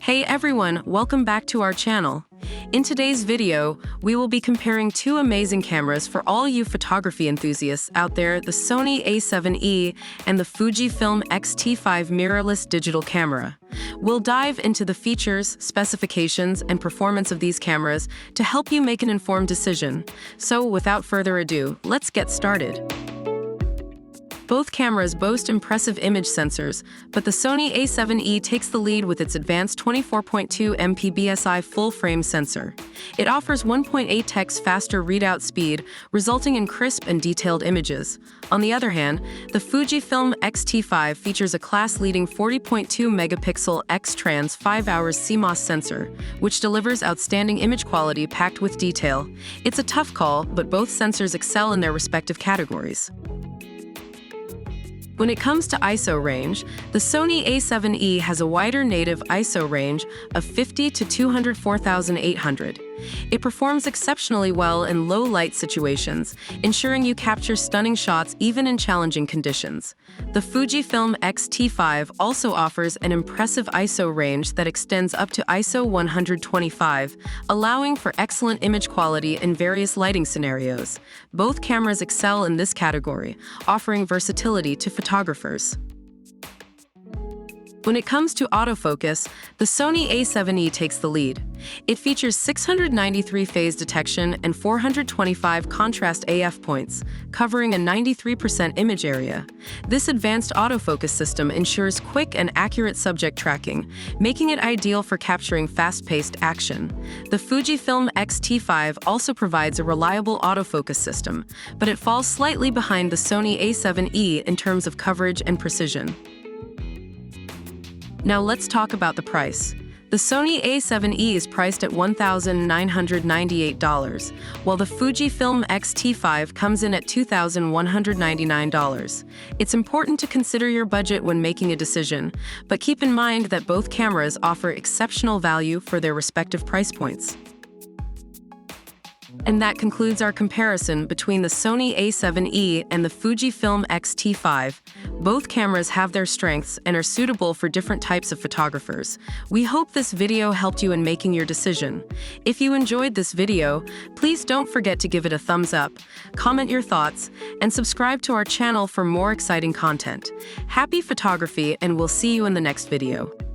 Hey everyone, welcome back to our channel. In today's video, we will be comparing two amazing cameras for all you photography enthusiasts out there, the Sony a7E and the Fujifilm X-T5 mirrorless digital camera. We'll dive into the features, specifications, and performance of these cameras to help you make an informed decision. So without further ado, let's get started. Both cameras boast impressive image sensors, but the Sony a7E takes the lead with its advanced 24.2 MP BSI full-frame sensor. It offers 1.8x faster readout speed, resulting in crisp and detailed images. On the other hand, the Fujifilm X-T5 features a class-leading 40.2 megapixel X-Trans 5-hours CMOS sensor, which delivers outstanding image quality packed with detail. It's a tough call, but both sensors excel in their respective categories. When it comes to ISO range, the Sony a7E has a wider native ISO range of 50 to 204,800. It performs exceptionally well in low-light situations, ensuring you capture stunning shots even in challenging conditions. The Fujifilm X-T5 also offers an impressive ISO range that extends up to ISO 125, allowing for excellent image quality in various lighting scenarios. Both cameras excel in this category, offering versatility to photographers. When it comes to autofocus, the Sony a7E takes the lead. It features 693 phase detection and 425 contrast AF points, covering a 93% image area. This advanced autofocus system ensures quick and accurate subject tracking, making it ideal for capturing fast-paced action. The Fujifilm X-T5 also provides a reliable autofocus system, but it falls slightly behind the Sony a7E in terms of coverage and precision. Now let's talk about the price. The Sony a7E is priced at $1,998, while the Fujifilm X-T5 comes in at $2,199. It's important to consider your budget when making a decision, but keep in mind that both cameras offer exceptional value for their respective price points. And that concludes our comparison between the Sony a7E and the Fujifilm X-T5. Both cameras have their strengths and are suitable for different types of photographers. We hope this video helped you in making your decision. If you enjoyed this video, please don't forget to give it a thumbs up, comment your thoughts, and subscribe to our channel for more exciting content. Happy photography, and we'll see you in the next video.